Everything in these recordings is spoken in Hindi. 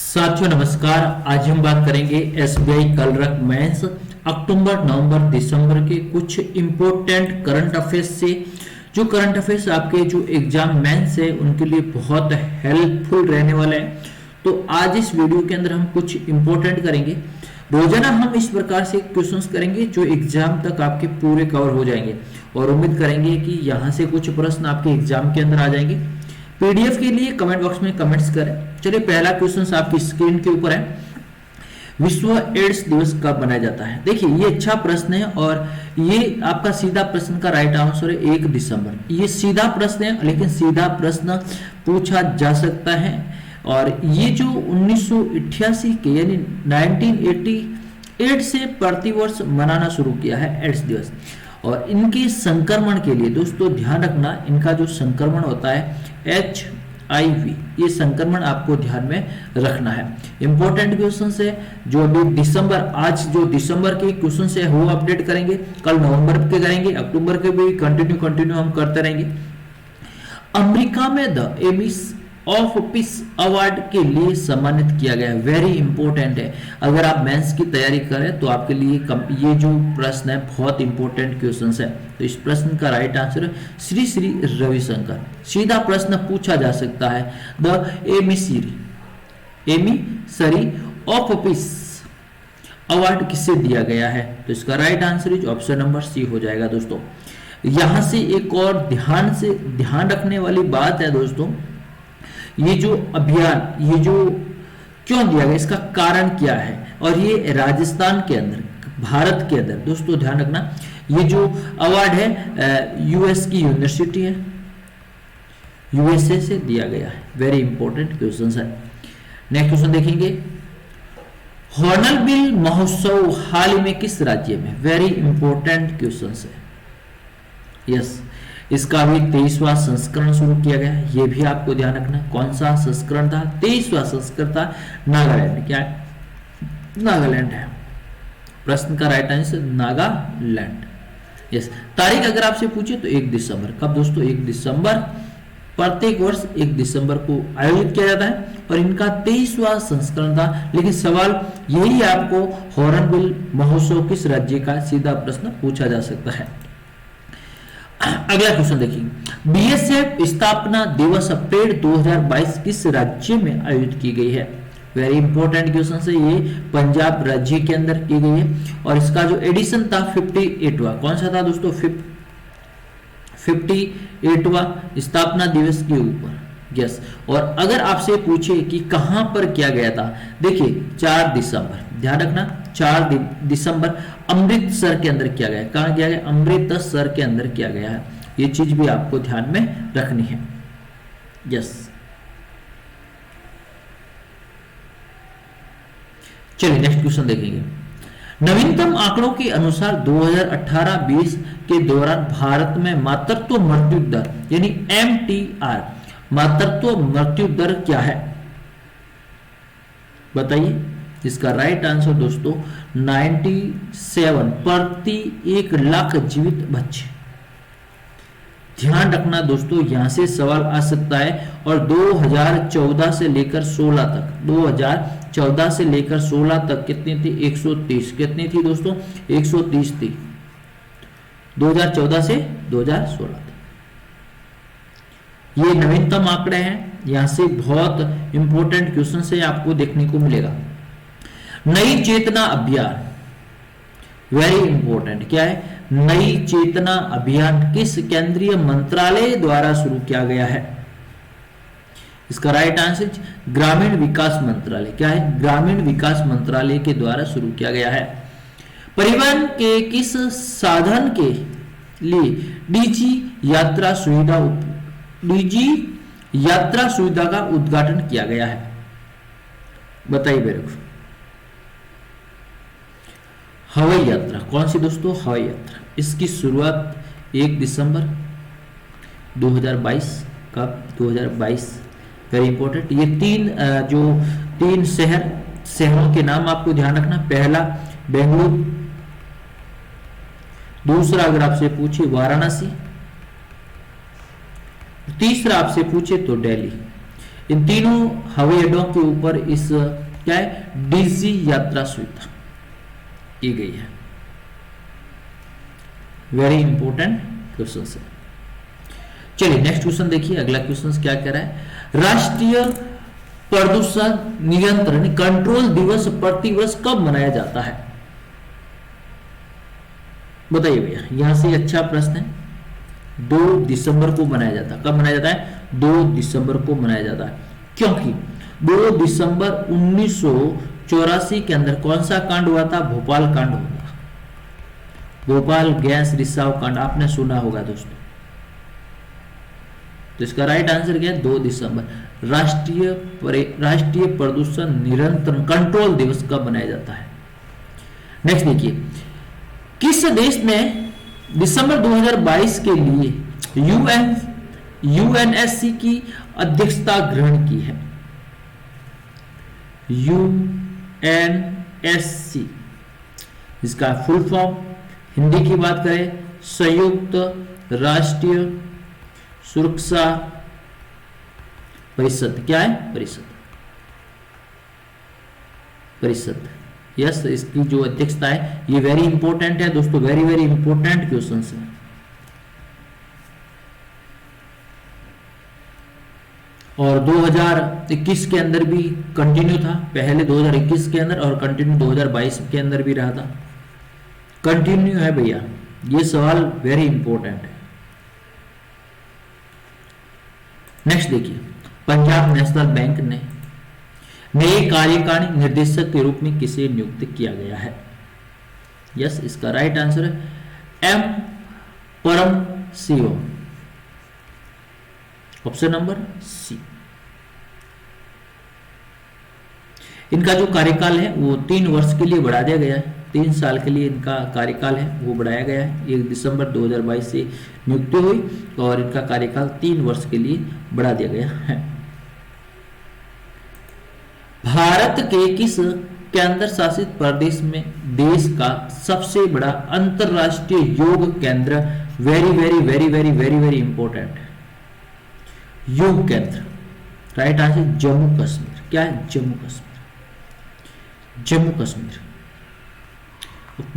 साथियों नमस्कार। आज हम बात करेंगे एसबीआई कलरक मेंस अक्टूबर नवंबर दिसंबर के कुछ इंपॉर्टेंट करंट अफेयर्स से। जो करंट अफेयर्स आपके जो एग्जाम मेंस है उनके लिए बहुत हेल्पफुल रहने वाला है। तो आज इस वीडियो के अंदर हम कुछ इंपॉर्टेंट करेंगे। रोजाना हम इस प्रकार से क्वेश्चंस करेंगे जो एग्जाम तक आपके पूरे कवर हो जाएंगे और उम्मीद करेंगे कि यहाँ से कुछ प्रश्न आपके एग्जाम के अंदर आ जाएंगे। पीडीएफ के लिए कमेंट बॉक्स में कमेंट्स करें। चलिए, पहला क्वेश्चन आपकी स्क्रीन के ऊपर है। विश्व एड्स दिवस कब मनाया जाता है? देखिए, ये अच्छा प्रश्न है और ये आपका सीधा प्रश्न का राइट आंसर है 1 दिसंबर। ये सीधा प्रश्न है लेकिन सीधा प्रश्न पूछा जा सकता है। और ये जो 1988 के यानी 1988 से प्रतिवर्ष मनाना शुरू किया है एड्स दिवस। और इनके संक्रमण के लिए दोस्तों ध्यान रखना, इनका जो संक्रमण होता है HIV, ये संक्रमण आपको ध्यान में रखना है। इंपॉर्टेंट क्वेश्चन है जो अभी दिसंबर, आज जो दिसंबर के क्वेश्चन है वो अपडेट करेंगे, कल नवंबर के करेंगे, अक्टूबर के भी कंटिन्यू हम करते रहेंगे। अमेरिका में the amiss of peace award के लिए सम्मानित किया गया है। वेरी इंपॉर्टेंट है। अगर आप मेंस की तैयारी करें तो आपके लिए ये जो प्रश्न है बहुत इंपॉर्टेंट क्वेश्चन है। तो इस प्रश्न का राइट आंसर है श्री श्री रविशंकर। सीधा प्रश्न पूछा जा सकता है, the emissary of peace award किसे दिया गया है? तो इसका right answer is option number C हो जाएगा दोस्तों। यहां से एक और ध्यान रखने वाली बात है दोस्तों, ये जो अभियान, ये जो क्यों दिया गया, इसका कारण क्या है? और ये राजस्थान के अंदर, भारत के अंदर दोस्तों ध्यान रखना, ये जो अवार्ड है यूएस की यूनिवर्सिटी है, यूएसए से दिया गया है। वेरी इंपॉर्टेंट क्वेश्चन है। नेक्स्ट क्वेश्चन देखेंगे, हॉर्नबिल महोत्सव हाल ही में किस राज्य में? वेरी इंपॉर्टेंट क्वेश्चन है। यस, इसका भी 23वां संस्करण शुरू किया गया है। यह भी आपको ध्यान रखना। कौन सा संस्करण था? 23वां संस्करण था। नागालैंड। क्या है? नागालैंड है। प्रश्न का राइट आंसर नागालैंड। यस। तारीख अगर आपसे पूछे तो 1 दिसंबर। कब दोस्तों? 1 दिसंबर। प्रत्येक वर्ष 1 दिसंबर को आयोजित किया जाता है और इनका 23वां संस्करण था। लेकिन सवाल यही आपको हॉर्नबिल महोत्सव किस राज्य का, सीधा प्रश्न पूछा जा सकता है। अगला क्वेश्चन देखिए, बीएसएफ स्थापना दिवस अप्रैल 2022 किस राज्य में आयोजित की गई है? वेरी इंपॉर्टेंट क्वेश्चन है। ये पंजाब राज्य के अंदर की गई है और इसका जो एडिशन था 58वां, कौन सा था दोस्तों? 58वां स्थापना दिवस के ऊपर। यस। और अगर आपसे पूछे कि कहां पर किया गया था, देखिए 4 दिसंबर, ध्यान रखना 4 दिसंबर अमृतसर के अंदर किया गया। कहां किया गया? अमृतसर के अंदर किया गया है। ये चीज भी आपको ध्यान में रखनी है। यस। चलिए नेक्स्ट क्वेश्चन देखेंगे। नवीनतम आंकड़ों के अनुसार 2018-20 के दौरान भारत में मातृत्व मृत्यु दर यानी MTR, मातृत्व मृत्यु दर क्या है? बताइए। इसका राइट आंसर दोस्तों 97 प्रति 1 लाख जीवित बच्चे। ध्यान रखना दोस्तों, यहां से सवाल आ सकता है। और 2014 से लेकर 16 तक, 2014 से लेकर 16 तक कितनी थी? 130। कितनी थी दोस्तों? 130 थी 2014 से 2016 तक। ये नवीनतम आंकड़े हैं। यहां से बहुत इंपॉर्टेंट क्वेश्चन से आपको देखने को मिलेगा। नई चेतना अभियान, वेरी इंपॉर्टेंट। क्या है? नई चेतना अभियान किस केंद्रीय मंत्रालय द्वारा शुरू किया गया है? इसका राइट आंसर ग्रामीण विकास मंत्रालय। क्या है? ग्रामीण विकास मंत्रालय के द्वारा शुरू किया गया है। परिवहन के किस साधन के लिए डीजी यात्रा सुविधा का उद्घाटन किया गया है? बताइए मेरे को। हवाई यात्रा। कौन सी दोस्तों? हवाई यात्रा। इसकी शुरुआत 1 दिसंबर 2022। कब? 2022। Very important. ये तीन शहरों के नाम आपको ध्यान रखना। पहला बेंगलुरु, दूसरा अगर आपसे पूछे वाराणसी, तीसरा आपसे पूछे तो दिल्ली। इन तीनों हवाई अड्डों के ऊपर इस क्या है डीजी यात्रा सुविधा की गई है। वेरी इंपॉर्टेंट क्वेश्चन है। चलिए नेक्स्ट क्वेश्चन देखिए, अगला क्वेश्चन क्या कह रहा है, राष्ट्रीय प्रदूषण नियंत्रण कंट्रोल दिवस प्रतिवर्ष कब मनाया जाता है? बताइए भैया, यहां से अच्छा प्रश्न है। 2 दिसंबर को मनाया जाता है। कब मनाया जाता है? 2 दिसंबर को मनाया जाता है, क्योंकि 2 दिसंबर 1984 के अंदर कौन सा कांड हुआ था? भोपाल कांड हुआ था। भोपाल गैस रिसाव कांड आपने सुना होगा दोस्तों। तो इसका राइट आंसर क्या है? 2 दिसंबर। राष्ट्रीय प्रदूषण नियंत्रण कंट्रोल दिवस कब मनाया जाता है? नेक्स्ट देखिए, किस देश ने दिसंबर 2022 के लिए यूएनएससी की अध्यक्षता ग्रहण की है? यूएनएससी, इसका फुल फॉर्म हिंदी की बात करें, संयुक्त राष्ट्रीय सुरक्षा परिषद। क्या है? परिषद। यस, इसकी जो अध्यक्षता है ये वेरी इंपॉर्टेंट है दोस्तों, वेरी वेरी इंपॉर्टेंट क्वेश्चन है। और 2021 के अंदर भी कंटिन्यू था, पहले 2021 के अंदर और कंटिन्यू 2022 के अंदर भी रहा था। कंटिन्यू है भैया, ये सवाल वेरी इंपॉर्टेंट है। नेक्स्ट देखिए, पंजाब नेशनल बैंक ने नए कार्यकारी निर्देशक के रूप में किसे नियुक्त किया गया है? यस, इसका राइट आंसर है M Paramasivam, option number C. इनका जो कार्यकाल है वो 3 वर्ष के लिए बढ़ा दिया गया है। 3 साल के लिए इनका कार्यकाल है वो बढ़ाया गया है। 1 दिसंबर 2022 से नियुक्ति हुई और इनका कार्यकाल 3 वर्ष के लिए बढ़ा दिया गया है। भारत के किस केंद्र शासित प्रदेश में देश का सबसे बड़ा अंतरराष्ट्रीय योग केंद्र, very very very very very very important है, योग केंद्र? Right answer Jammu Kashmir. क्या है? जम्मू कश्मीर। जम्मू कश्मीर,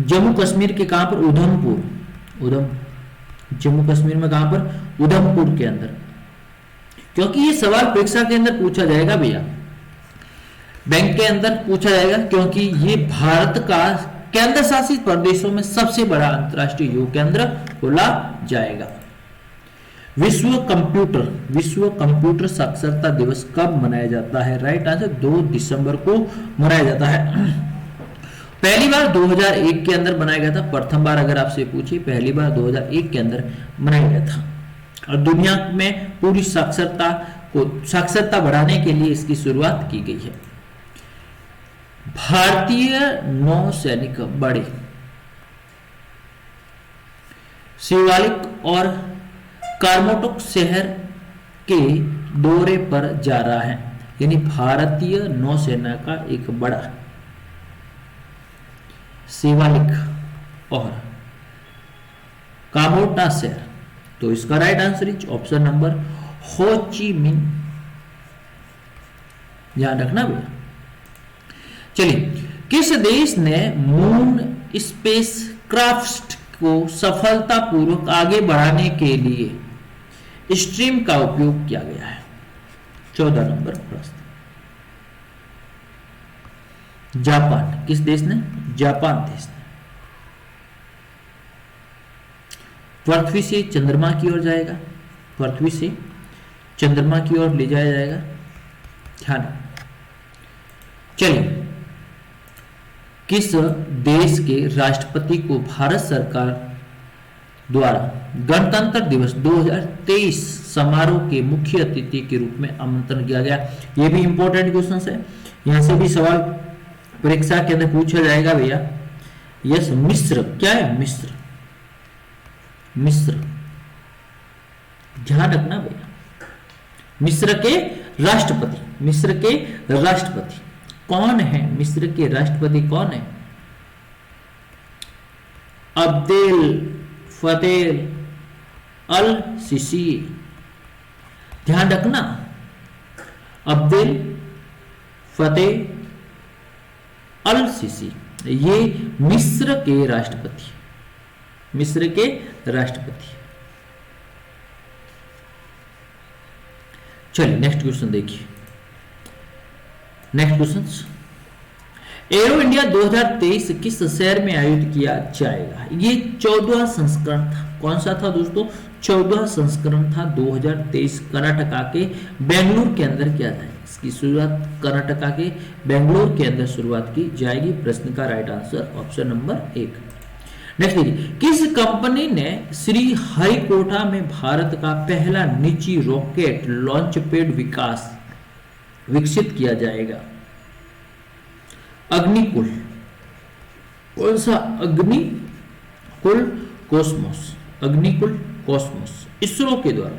जम्मू कश्मीर के कहां पर? उधमपुर। जम्मू कश्मीर में कहां पर? उधमपुर के अंदर। क्योंकि ये सवाल परीक्षा के अंदर पूछा जाएगा भैया, बैंक के अंदर पूछा जाएगा, क्योंकि ये भारत का केंद्र शासित प्रदेशों में सबसे बड़ा अंतरराष्ट्रीय योग केंद्र खोला जाएगा। विश्व कंप्यूटर साक्षरता दिवस कब मनाया जाता है? राइट आंसर 2 दिसंबर को मनाया जाता है। पहली बार 2001 के अंदर बनाया गया था। प्रथम बार अगर आपसे पूछे, पहली बार 2001 के अंदर बनाया गया था। और दुनिया में पूरी साक्षरता बढ़ाने के लिए इसकी शुरुआत की गई है। भारतीय नौसैनिक बड़े शिवालिक और कार्मोटोक शहर के दौरे पर जा रहा है, यानी भारतीय नौसेना का एक बड़ा शिवालिक और कामोटा शहर। तो इसका right answer is option number हो ची मिन। ध्यान रखना भैया। चलिए, किस देश ने मून स्पेस क्राफ्ट को सफलतापूर्वक आगे बढ़ाने के लिए स्ट्रीम का उपयोग किया गया है? 14 नंबर प्रश्न। जापान। किस देश ने? जापान देश ने। पृथ्वी से चंद्रमा की ओर जाएगा, पृथ्वी से चंद्रमा की ओर ले जाया जाएगा। ध्यान। चलिए, किस देश के राष्ट्रपति को भारत सरकार द्वारा गणतंत्र दिवस 2023 समारोह के मुख्य अतिथि के रूप में आमंत्रण किया गया? यह भी इंपॉर्टेंट क्वेश्चन है, यहां से भी सवाल परीक्षा के अंदर पूछा जाएगा भैया। यस, मिस्र। क्या है? मिस्र। ध्यान रखना भैया। मिस्र के राष्ट्रपति कौन है? मिस्र के राष्ट्रपति कौन है? अब्देल फतेह अल सीसी। ध्यान रखना, अब्देल फतेह अल सीसी, ये मिस्र के राष्ट्रपति, मिस्र के राष्ट्रपति। चलिए नेक्स्ट क्वेश्चन देखिए। नेक्स्ट क्वेश्चन, एरो इंडिया 2023 किस शहर में आयोजित किया जाएगा? ये 14वां संस्करण था। कौन सा था दोस्तों? 14वां संस्करण था 2023, कर्नाटका के बेंगलुरु के अंदर किया जाएगा। इसकी शुरुआत कर्नाटका के बेंगलुरु के अंदर शुरुआत की जाएगी। प्रश्न का right answer option number 1। Next देखिए, किस कंपनी ने श्री हरिकोटा में भारत का पहला निजी रॉकेट लॉन्च पैड विकसित किया जाएगा? अग्निकुल। कौन सा? अग्निकुल कॉस्मोस, अग्निकुल कॉस्मोस, इसरो के द्वारा।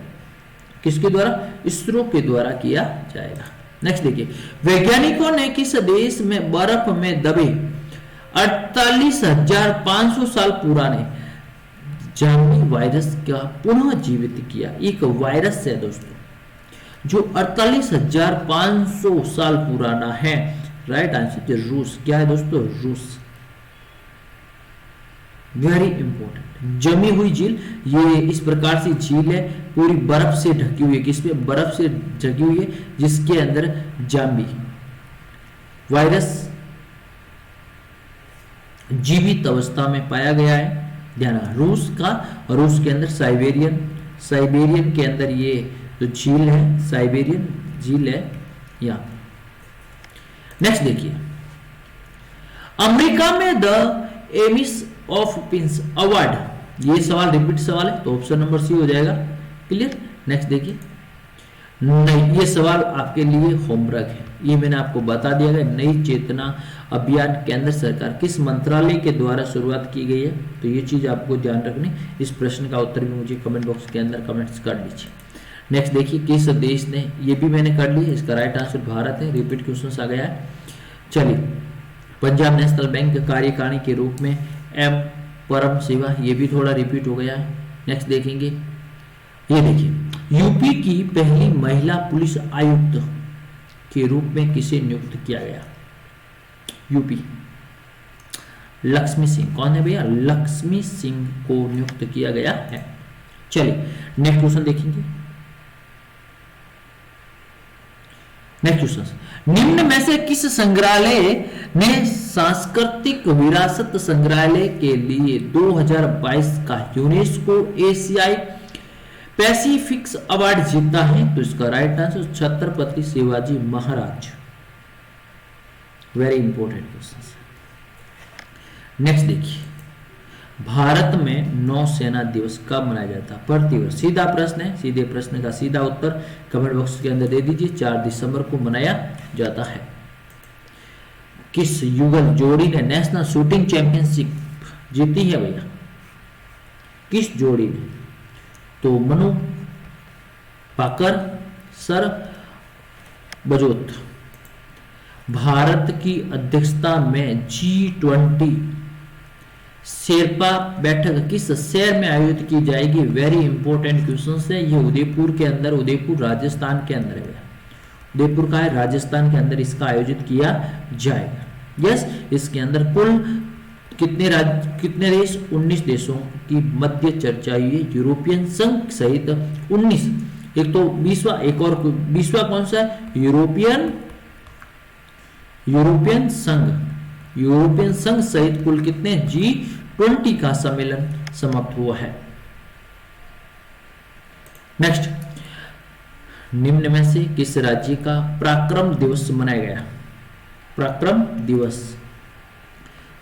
किसके द्वारा? इसरो के द्वारा किया जाएगा। नेक्स्ट देखिए, वैज्ञानिकों ने किस देश में बर्फ में दबे 48,500 साल पुराने जाम्बी वायरस का पुनः जीवित किया? एक वायरस है दोस्तों जो 48,500 साल पुराना है। राइट आंसर रूस। क्या है दोस्तों? रूस। Very important. जमी हुई झील, ये इस प्रकार से झील है, पूरी बर्फ से ढकी हुई है। किसमें? बर्फ से ढकी हुई है, जिसके अंदर जाम्बी वायरस जीवित अवस्था में पाया गया है। ध्यान, रूस का, और रूस के अंदर साइबेरियन के अंदर ये जो झील है, साइबेरियन झील है यहाँ। नेक्स्ट देखिए, अमेरिका में the amiss of pins award, ये सवाल रिपीट सवाल है तो ऑप्शन नंबर सी हो जाएगा। क्लियर? नेक्स्ट देखिए, नहीं, ये सवाल आपके लिए होमवर्क है, ये मैंने आपको बता दिया है। नई चेतना अभियान केंद्र सरकार किस मंत्रालय के द्वारा शुरुआत की गई है? तो ये चीज आपको ध्यान रखनी। इस प्रश्न का उत्तर भी मुझे कमेंट बॉक्स के अंदर कमेंट्स कर दीजिए। नेक्स्ट देखिए, किस देश ने, ये भी मैंने कर ली, इसका राइट आंसर भारत है। रिपीट क्वेश्चन आ गया है। चलिए, पंजाब नेशनल बैंक कार्यकारिणी के रूप में एम परम शिवा, ये भी थोड़ा रिपीट हो गया है। नेक्स्ट देखेंगे, ये देखिए, यूपी की पहली महिला पुलिस आयुक्त के रूप में किसे नियुक्त किया गया? यूपी, लक्ष्मी सिंह। कौन है भैया? लक्ष्मी सिंह को नियुक्त किया गया है। चलिए नेक्स्ट क्वेश्चन देखेंगे। नेक्स्ट क्वेश्चन, निम्न में से किस संग्रहालय ने सांस्कृतिक विरासत संग्रहालय के लिए 2022 का यूनेस्को एशियाई पैसिफिक्स अवार्ड जीता है? तो इसका right answer Chhatrapati Shivaji Maharaj. Very important question. Next देखिए, भारत में नौसेना दिवस कब मनाया जाता है? प्रतिवर्ष। सीधा प्रश्न है, सीधे प्रश्न का सीधा उत्तर कमेंट बॉक्स के अंदर दे दीजिए। 4 दिसंबर को मनाया जाता है। किस युगल जोड़ी ने नेशनल शूटिंग चैंपियनशिप जीती है भैया? किस जोड़ी ने? तो मनु पाकर, सर बजोत। भारत की अध्यक्षता में G20 शेरपा बैठक किस शहर में आयोजित की जाएगी? वेरी इंपॉर्टेंट क्वेश्चन है। ये उदयपुर के अंदर, उदयपुर राजस्थान के अंदर है। उदयपुर का है, राजस्थान के अंदर इसका आयोजित किया जाएगा। यस, इसके अंदर कुल कितने देश? 19 देशों की मध्य चर्चा हुई है। यूरोपियन संघ सहित 19, एक तो 20वां, एक और 20वां कौन सा है? यूरोपियन संघ सहित कुल कितने? G20 का सम्मेलन समाप्त हुआ है। नेक्स्ट, निम्न में से किस राज्य का पराक्रम दिवस मनाया गया? पराक्रम दिवस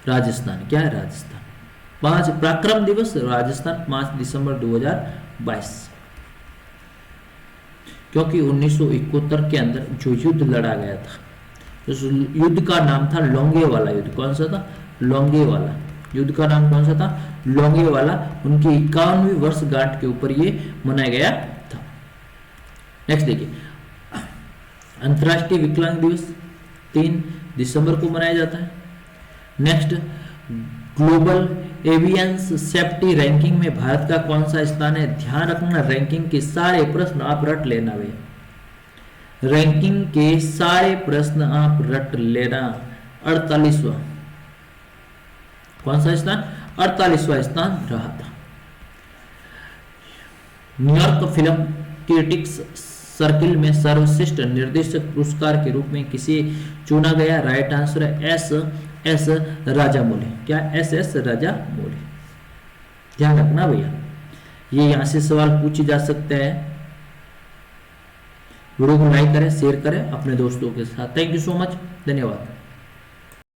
राजस्थान। क्या है? राजस्थान। 5 पराक्रम दिवस राजस्थान 5 दिसंबर 2022, क्योंकि 1971 के अंदर जो युद्ध लड़ा गया था, उस युद्ध का नाम था लोंगेवाला युद्ध। कौन सा था? लोंगेवाला युद्ध का नाम कौन सा था? लोंगेवाला। उनकी 51वीं वर्षगांठ के ऊपर ये मनाया गया था। नेक्स्ट देखिए, अंतरराष्ट्रीय विकलांग दिवस 3 दिसंबर को मनाया जाता है। नेक्स्ट, ग्लोबल एवियंस सेफ्टी रैंकिंग में भारत का कौन सा स्थान है? ध्यान रखना, रैंकिंग के सारे प्रश्न आप रट लेना भैया। रैंकिंग के सारे प्रश्न आप रट लेना। 48वां, कौन सा स्थान? 48वां स्थान रहा था। न्यूयॉर्क फिल्म क्रिटिक्स सर्किल में सर्वश्रेष्ठ निर्देशक पुरस्कार के रूप में किसे चुना गया? राइट आंसर है एस राजामौली। क्या? एस राजामौली। ध्यान रखना भैया, ये यहां से सवाल पूछे जा सकते हैं। वीडियो को लाइक करें, शेयर करें अपने दोस्तों के साथ। थैंक यू सो मच, धन्यवाद।